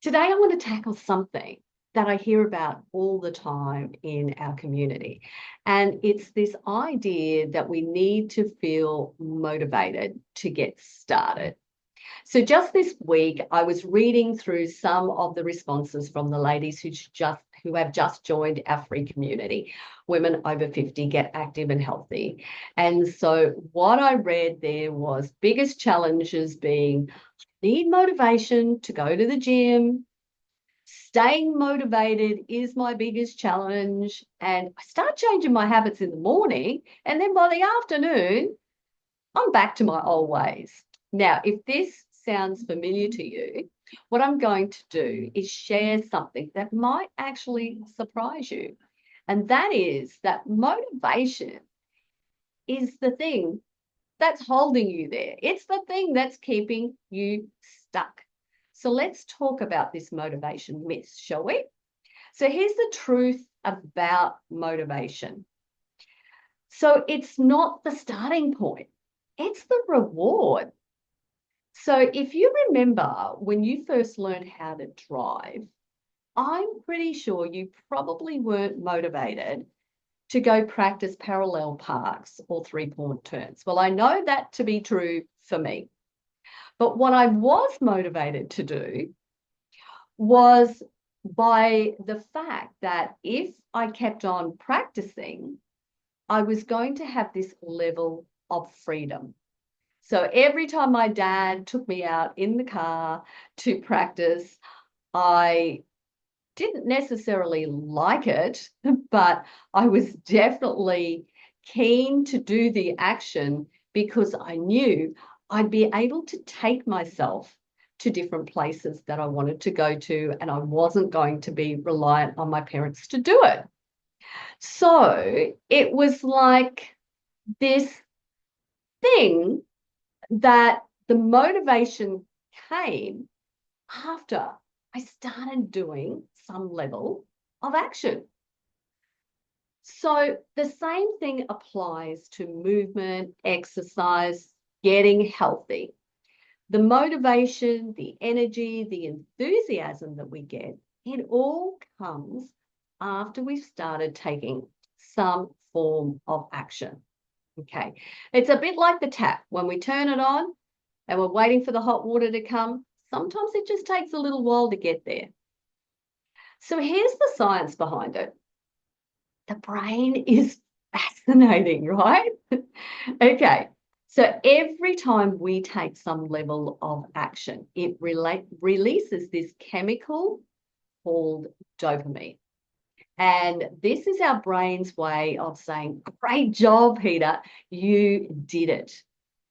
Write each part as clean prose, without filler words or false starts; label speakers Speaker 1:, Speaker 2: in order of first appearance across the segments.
Speaker 1: Today, I want to tackle something that I hear about all the time in our community. And it's this idea that we need to feel motivated to get started. So just this week, I was reading through some of the responses from the ladies who have just joined our free community, Women Over 50 Get Active and Healthy. And so what I read there was biggest challenges being need motivation to go to the gym. Staying motivated is my biggest challenge. And I start changing my habits in the morning. And then by the afternoon, I'm back to my old ways. Now, if this sounds familiar to you, what I'm going to do is share something that might actually surprise you. And that is that motivation is the thing that's holding you there. It's the thing that's keeping you stuck. So let's talk about this motivation myth, shall we? So here's the truth about motivation. So it's not the starting point, it's the reward. So if you remember when you first learned how to drive, I'm pretty sure you probably weren't motivated to go practice parallel parks or three-point turns. Well, I know that to be true for me. But what I was motivated to do was by the fact that if I kept on practicing, I was going to have this level of freedom. So every time my dad took me out in the car to practice, I didn't necessarily like it, but I was definitely keen to do the action because I knew I'd be able to take myself to different places that I wanted to go to, and I wasn't going to be reliant on my parents to do it. So it was like this thing that the motivation came after I started doing some level of action. So the same thing applies to movement, exercise, getting healthy. The motivation, the energy, the enthusiasm that we get, it all comes after we've started taking some form of action. Okay. It's a bit like the tap. When we turn it on and we're waiting for the hot water to come, sometimes it just takes a little while to get there. So here's the science behind it. The brain is fascinating, right? Okay. So every time we take some level of action, it releases this chemical called dopamine. And this is our brain's way of saying, great job, Peter, you did it.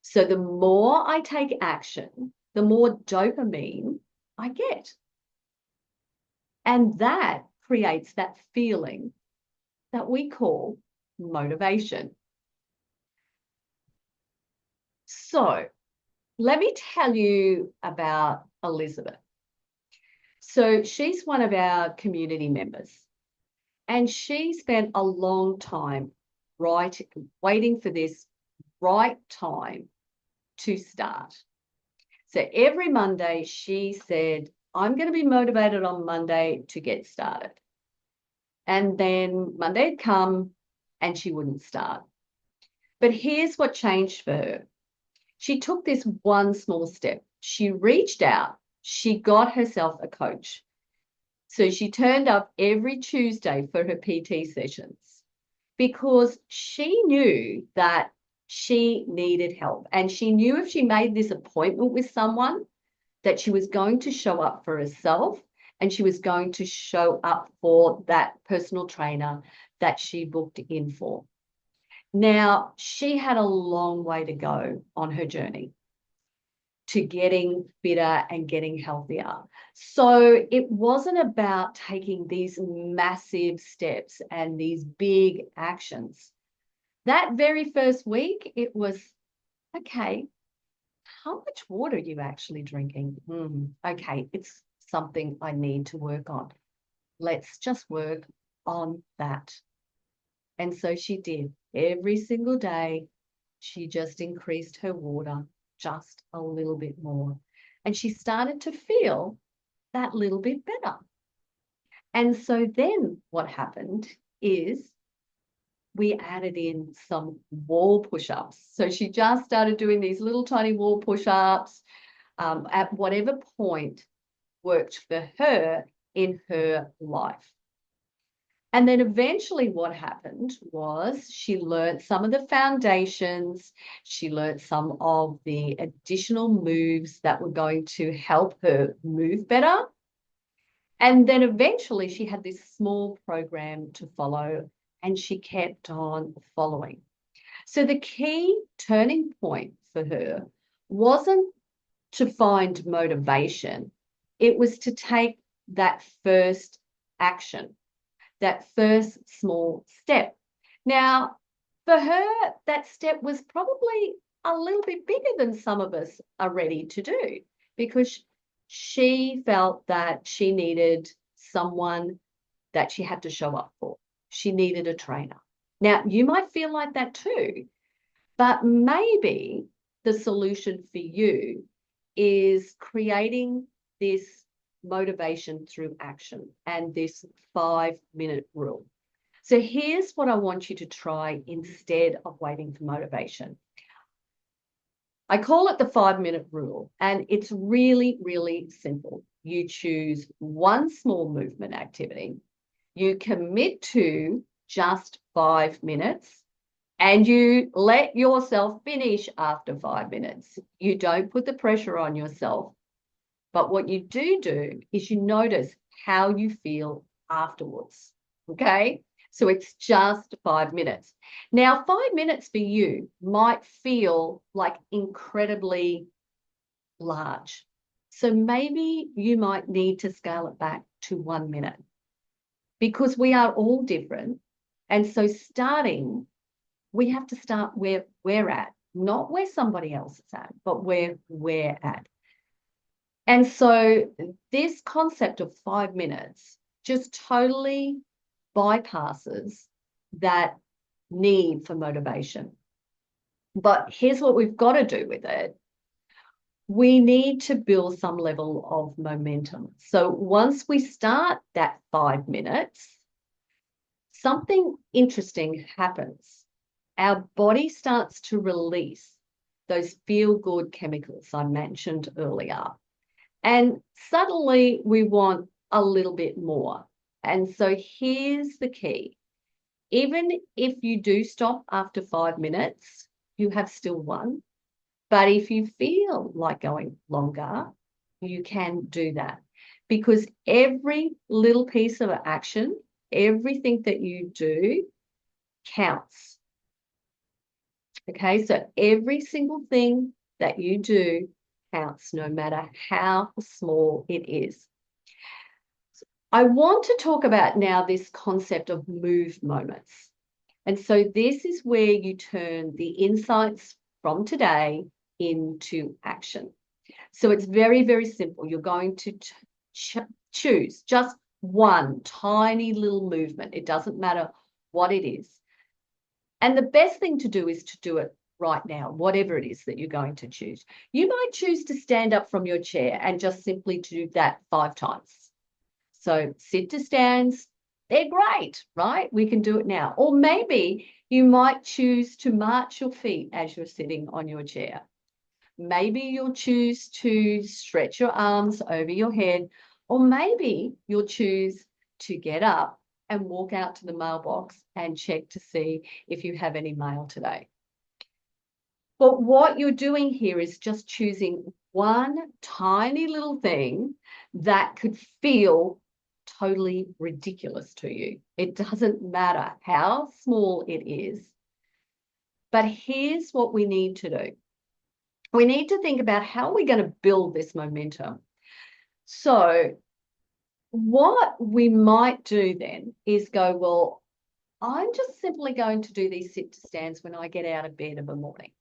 Speaker 1: So the more I take action, the more dopamine I get. And that creates that feeling that we call motivation. So let me tell you about Elizabeth. So she's one of our community members, and she spent a long time waiting for this right time to start. So every Monday she said, I'm going to be motivated on Monday to get started. And then Monday had come and she wouldn't start. But here's what changed for her. She took this one small step. She reached out, she got herself a coach. So she turned up every Tuesday for her PT sessions because she knew that she needed help. And she knew if she made this appointment with someone, that she was going to show up for herself and she was going to show up for that personal trainer that she booked in for. Now, she had a long way to go on her journey to getting fitter and getting healthier. So it wasn't about taking these massive steps and these big actions. That very first week, it was, okay, how much water are you actually drinking? Okay, it's something I need to work on. Let's just work on that. And so she did. Every single day, she just increased her water just a little bit more. And she started to feel that little bit better. And so then what happened is we added in some wall push-ups. So she just started doing these little tiny wall push-ups at whatever point worked for her in her life. And then eventually what happened was she learned some of the foundations. She learned some of the additional moves that were going to help her move better. And then eventually she had this small program to follow, and she kept on following. So the key turning point for her wasn't to find motivation. It was to take that first action, that first small step. Now, for her, that step was probably a little bit bigger than some of us are ready to do, because she felt that she needed someone that she had to show up for. She needed a trainer. Now, you might feel like that too, but maybe the solution for you is creating this motivation through action and this 5-minute rule. So here's what I want you to try instead of waiting for motivation. I call it the 5-minute rule, and it's really, really simple. You choose one small movement activity, you commit to just 5 minutes, and you let yourself finish after 5 minutes. You don't put the pressure on yourself. But what you do is you notice how you feel afterwards, okay? So it's just 5 minutes. Now, 5 minutes for you might feel like incredibly large. So maybe you might need to scale it back to 1 minute, because we are all different. And so we have to start where we're at, not where somebody else is at, but where we're at. And so this concept of 5 minutes just totally bypasses that need for motivation. But here's what we've got to do with it. We need to build some level of momentum. So once we start that 5 minutes, something interesting happens. Our body starts to release those feel-good chemicals I mentioned earlier. And suddenly we want a little bit more. And so here's the key. Even if you do stop after 5 minutes, you have still won. But if you feel like going longer, you can do that, because every little piece of action, everything that you do counts. Okay, so every single thing that you do counts, no matter how small it is. I want to talk about now this concept of move moments. And so this is where you turn the insights from today into action. So it's very, very simple. You're going to choose just one tiny little movement. It doesn't matter what it is. And the best thing to do is to do it right now, whatever it is that you're going to choose. You might choose to stand up from your chair and just simply do that 5 times. So sit to stands, they're great, right? We can do it now. Or maybe you might choose to march your feet as you're sitting on your chair. Maybe you'll choose to stretch your arms over your head, or maybe you'll choose to get up and walk out to the mailbox and check to see if you have any mail today. But what you're doing here is just choosing one tiny little thing that could feel totally ridiculous to you. It doesn't matter how small it is. But here's what we need to do. We need to think about how we're going to build this momentum. So what we might do then is go, well, I'm just simply going to do these sit to stands when I get out of bed of a morning.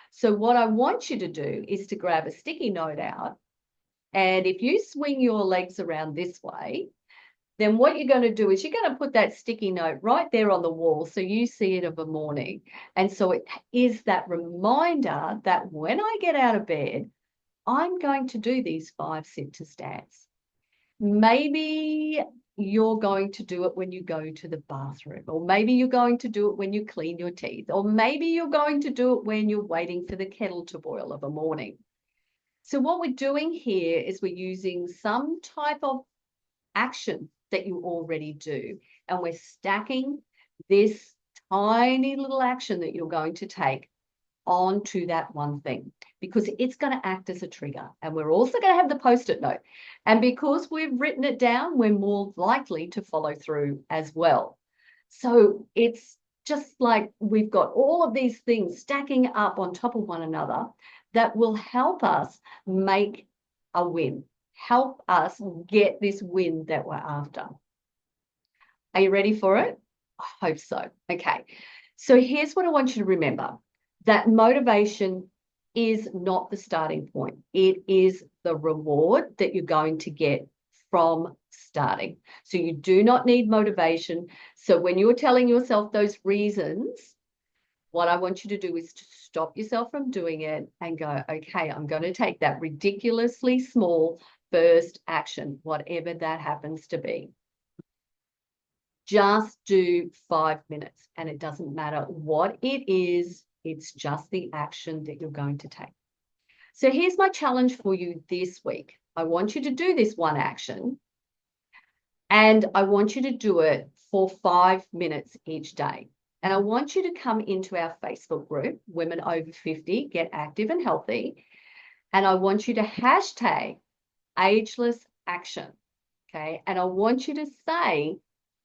Speaker 1: So what I want you to do is to grab a sticky note out, and if you swing your legs around this way, then what you're going to do is you're going to put that sticky note right there on the wall so you see it of a morning. And so it is that reminder that when I get out of bed, I'm going to do these 5 sit to stands. Maybe you're going to do it when you go to the bathroom, or maybe you're going to do it when you clean your teeth, or maybe you're going to do it when you're waiting for the kettle to boil of a morning. So what we're doing here is we're using some type of action that you already do, and we're stacking this tiny little action that you're going to take onto that one thing, because it's going to act as a trigger. And we're also going to have the post-it note. And because we've written it down, we're more likely to follow through as well. So it's just like we've got all of these things stacking up on top of one another that will help us make a win, help us get this win that we're after. Are you ready for it? I hope so. Okay. So here's what I want you to remember, that motivation is not the starting point. It is the reward that you're going to get from starting. So you do not need motivation. So when you're telling yourself those reasons, what I want you to do is to stop yourself from doing it and go, okay, I'm going to take that ridiculously small first action, whatever that happens to be. Just do 5 minutes, and it doesn't matter what it is, it's just the action that you're going to take. So here's my challenge for you this week. I want you to do this one action, and I want you to do it for 5 minutes each day. And I want you to come into our Facebook group, Women Over 50, Get Active and Healthy. And I want you to hashtag ageless action. Okay. And I want you to say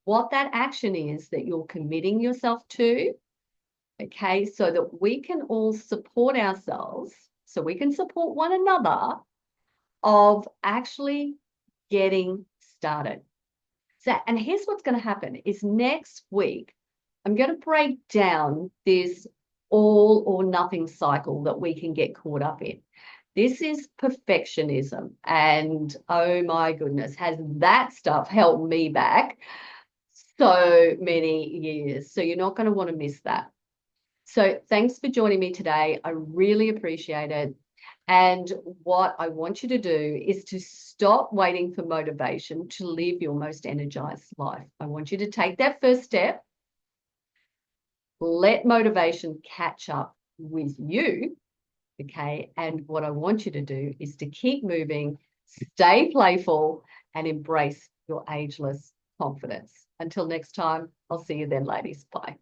Speaker 1: what that action is that you're committing yourself to. Okay. So that we can all support ourselves, so we can support one another of actually getting started. So, and here's what's going to happen is next week, I'm going to break down this all or nothing cycle that we can get caught up in. This is perfectionism. And oh my goodness, has that stuff held me back so many years. So you're not going to want to miss that. So thanks for joining me today. I really appreciate it. And what I want you to do is to stop waiting for motivation to live your most energized life. I want you to take that first step. Let motivation catch up with you. Okay. And what I want you to do is to keep moving, stay playful, and embrace your ageless confidence. Until next time, I'll see you then, ladies. Bye.